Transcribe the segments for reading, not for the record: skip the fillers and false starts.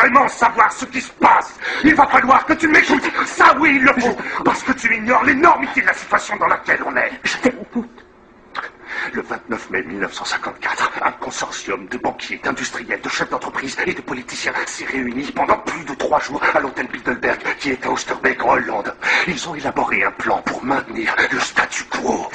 vraiment savoir ce qui se passe. Il va falloir que tu m'écoutes. Ça, oui, il le faut. Parce que tu ignores l'énormité de la situation dans laquelle on est. Je t'écoute. Le 29 mai 1954, un consortium de banquiers, d'industriels, de chefs d'entreprise et de politiciens s'est réuni pendant plus de 3 jours à l'hôtel Bilderberg qui est à Oosterbeek en Hollande. Ils ont élaboré un plan pour maintenir le statu quo.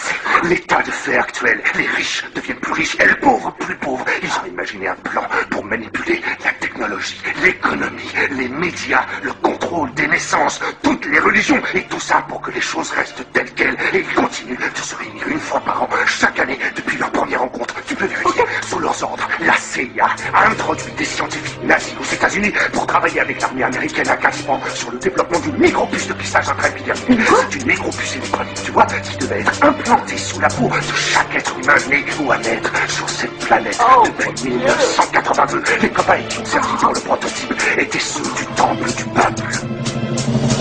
L'état de fait actuel, les riches deviennent plus riches et les pauvres plus pauvres. Ils ont imaginé un plan pour manipuler la technologie, l'économie, les médias, le contrôle des naissances, toutes les religions et tout ça pour que les choses restent telles quelles. Et ils continuent de se réunir une fois par an, chaque année, depuis leur première rencontre. Tu peux vérifier. Sous leurs ordres, la CIA a introduit des scientifiques nazis aux États-Unis pour travailler avec l'armée américaine à Caspran sur le développement d'une micropuce de plissage intraépidermique. C'est une micropuce électronique, tu vois, qui devait être implantée sous la peau de chaque être humain né ou à naître sur cette planète depuis 1982. Les cobayes qui ont servi pour le prototype étaient ceux du temple du peuple.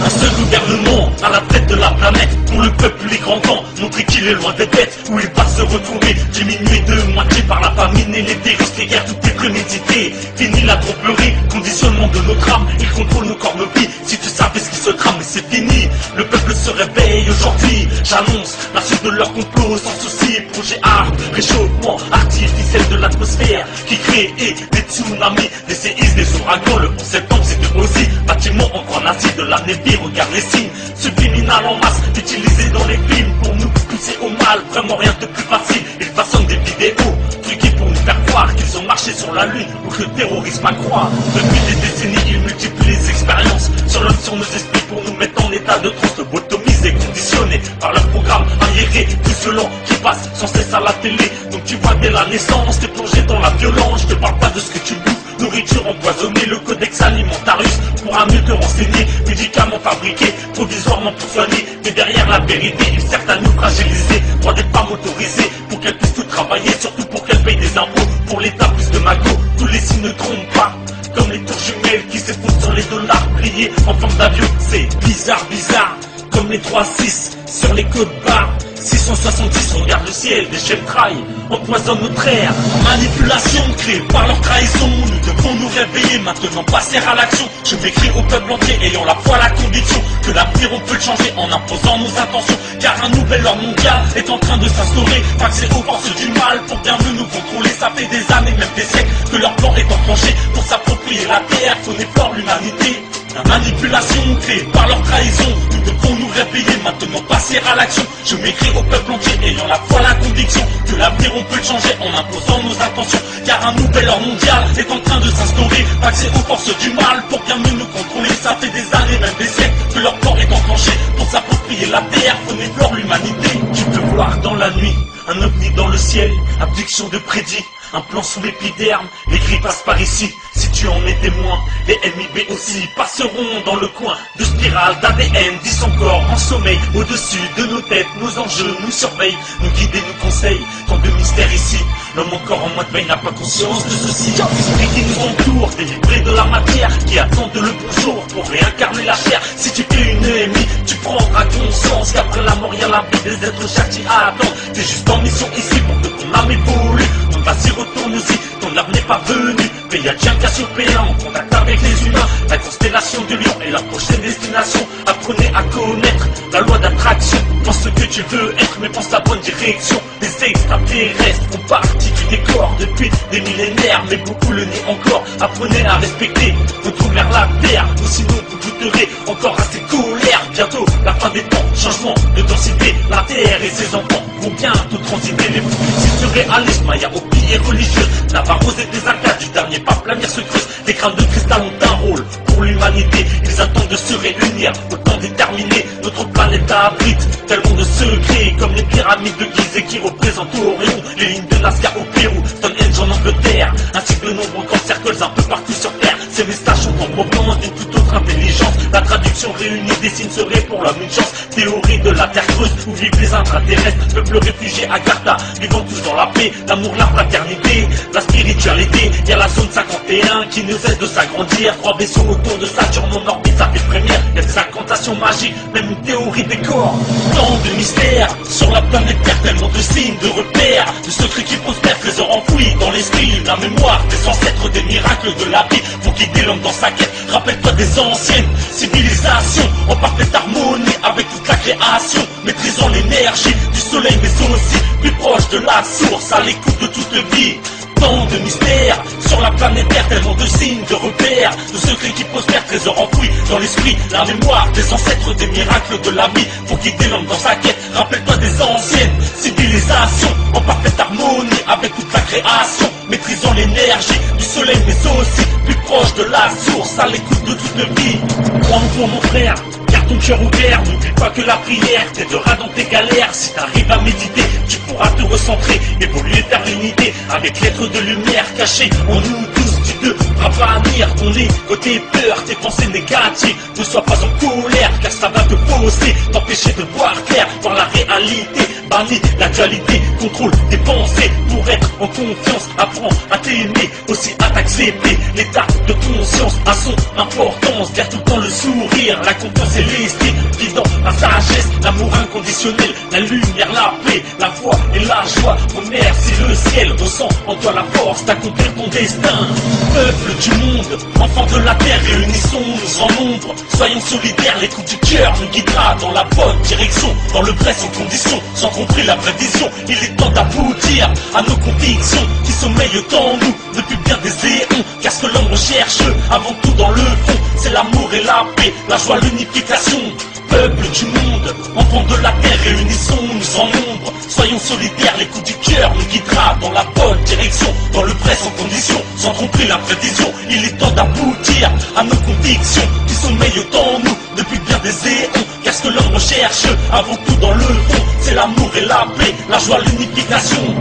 Un seul gouvernement à la tête de la planète. Pour le peuple, les grands temps, montrer qu'il est loin des bêtes. Où il va se retrouver, diminué de moitié par la famine et les terroristes, les guerres, tout est prémédité. Fini la tromperie, conditionnement de notre âme. Ils contrôlent nos corps, nos vies. Si tu savais ce qui se trame, mais c'est fini. Le peuple se réveille aujourd'hui. J'annonce la suite de leur complot sans souci. Projet art, réchauffement artificiel de l'atmosphère qui crée des tsunamis, des séismes, des ouragans. Le 11 septembre, c'était aussi bâtiment en croix nazie de la Navy. Regarde les signes subliminales en masse utilisés dans les films pour nous pousser au mal. Vraiment rien de plus facile. Ils façonnent des vidéos truquées pour nous faire croire qu'ils ont marché sur la lune ou que le terrorisme accroît. Depuis des décennies, ils multiplient les expériences sur l'homme, sur nos esprits pour nous mettre en état de transe, lobotomisés, conditionnés par leur programme arriéré, plus violent qui passe sans cesse à la télé. Donc tu vois dès la naissance, t'es plongé dans la violence. Je te parle pas de ce que tu bouffes. Nourriture empoisonnée, le codex alimentarius pourra mieux te renseigner. Médicaments fabriqués provisoirement pour soigner. Mais derrière la vérité, ils servent à nous fragiliser. Droit des femmes autorisées pour qu'elles puissent tout travailler. Surtout pour qu'elles payent des impôts. Pour l'État plus de magots, tous les signes ne trompent pas. Comme les tours jumelles qui s'effondrent sur les dollars pliés en forme d'avion. C'est bizarre, bizarre. Comme les 3-6 sur les côtes barres. 670, on regarde le ciel, des chemtrails empoisonnent notre air. Manipulation créée par leur trahison. Nous devons nous réveiller, maintenant passer à l'action. Je m'écris au peuple entier, ayant la foi, la conviction que l'avenir on peut le changer en imposant nos intentions. Car un nouvel ordre mondial est en train de s'instaurer. Vaccé aux forces du mal pour bien mieux nous contrôler. Ça fait des années, même des siècles, que leur plan est enclenché pour s'approprier la terre, qu'on éplore l'humanité. La manipulation créée par leur trahison. Nous devons nous réveiller, maintenant passer à l'action. Je m'écris au peuple entier, ayant la foi, la conviction que l'avenir on peut le changer en imposant nos intentions. Car un nouvel ordre mondial est en train de s'instaurer. Vaccé aux forces du mal pour bien mieux nous contrôler. Ça fait des années, même des siècles, que leur plan est enclenché pour s'approprier la terre, qu'on éplore l'humanité. Tu peux voir dans la nuit un ovni dans le ciel, abduction de prédit. Un plan sous l'épiderme, les gris passent par ici. Si tu en es témoin, les MIB aussi passeront dans le coin de spirales d'ADN, 10 encore en sommeil. Au-dessus de nos têtes, nos enjeux nous surveillent, nous guident et nous conseillent. Tant de mystères ici, l'homme encore en mode veille n'a pas conscience de ceci. L'esprit qui nous entoure, délivré de la matière, qui attendent le bonjour pour réincarner la chair. Si tu fais une EMI, tu prendras conscience qu'après la mort, y'a la vie des êtres chers qui attendent. T'es juste en mission ici pour que ton âme évolue. Vas-y, retourne-y, ton âme n'est pas venue. Mais y'a Tiens Cassiopéa en contact avec les humains. La constellation de Lion est la prochaine destination. Apprenez à connaître la loi d'attraction. Pense ce que tu veux être, mais pense la bonne direction. Les extraterrestres font partie du décor depuis des millénaires, mais beaucoup le nient encore. Apprenez à respecter votre mère la terre, ou sinon vous goûterez encore à ses colères. Bientôt la fin des temps, changement de densité. La terre et ses enfants vont bientôt transiter. Les fous surréalistes, Maya et religieuse, Navarros et des Incas, du dernier pape la mire se creuse. Des crânes de cristal ont un rôle pour l'humanité. Ils attendent de se réunir au temps déterminé. Notre planète abrite tellement de secrets, comme les pyramides de Gizeh qui représentent Orion, les lignes de Nazca au Pérou, Stonehenge en Angleterre, ainsi que de nombreux grands cercles un peu partout sur Terre. Ces messages sont en provenance d'une toute autre intelligence. La traduction réunie des signes serait pour l'homme une chance. Théorie de la terre creuse où vivent les intraterrestres, peuple réfugié à Gartha, vivant tous dans la paix, l'amour, la fraternité, la spiritualité. Y'a la zone 51 qui ne cesse de s'agrandir. 3 vaisseaux autour de Saturne en orbite, ça fait première. Y'a des incantations potion magique, même une théorie des corps. Tant de mystères sur la planète Terre, tellement de signes, de repères, de secrets qui prospèrent, trésors enfouis dans l'esprit. La mémoire des ancêtres, des miracles de la vie, pour guider l'homme dans sa quête. Rappelle-toi des anciennes civilisations, en parfaite harmonie avec toute la création, maîtrisant l'énergie du soleil, mais aussi plus proche de la source, à l'écoute de toute vie. Tant de mystères sur la planète Terre, tellement de signes, de repères, de secrets qui prospèrent, trésors enfouis dans l'esprit. La mémoire des ancêtres, des miracles de la vie, pour guider l'homme dans sa quête. Rappelle-toi des anciennes civilisations, en parfaite harmonie avec toute la création, maîtrisant l'énergie du soleil, mais aussi plus proche de la source, à l'écoute de toute vie. Crois-moi mon frère, garde ton cœur ouvert, n'oublie pas que la prière t'aidera dans tes galères. Si t'arrives à méditer, tu pourras te recentrer, évoluer vers l'unité, avec l'être de lumière caché en nous tous. Tu devras bannir ton côté peur, tes pensées négatives. Ne sois pas en colère, car ça va te fausser, t'empêcher de voir clair, voir la réalité. Bannis la dualité, contrôle tes pensées pour être en confiance. Apprends à t'aimer, aussi à t'accepter. L'état de conscience a son importance. Garde tout le temps le sourire, la confiance et l'estime. Vivant la sagesse, l'amour inconditionnel, la lumière, la paix, la foi et la joie. Remercie le ciel, ressens en toi la force d'accomplir ton destin. Peuple du monde, enfants de la terre, réunissons-nous en nombre. Soyons solidaires, l'écoute du cœur nous guidera dans la bonne direction. Dans le vrai sans condition, sans compris la vraie vision. Il est temps d'aboutir à nos convictions qui sommeillent en nous depuis bien des éons. Car ce que l'homme recherche avant tout dans le fond, c'est l'amour et la paix, la joie, l'unification. Peuple du monde, enfants de la terre, réunissons-nous en nombre. Soyons solidaires, l'écoute du cœur nous guidera dans la bonne direction. Dans le vrai sans condition, sans tromper la prévision. Il est temps d'aboutir à nos convictions qui sommeillent en nous depuis bien des éons. Car ce que l'homme recherche avant tout dans le fond, c'est l'amour et la paix, la joie, l'unification.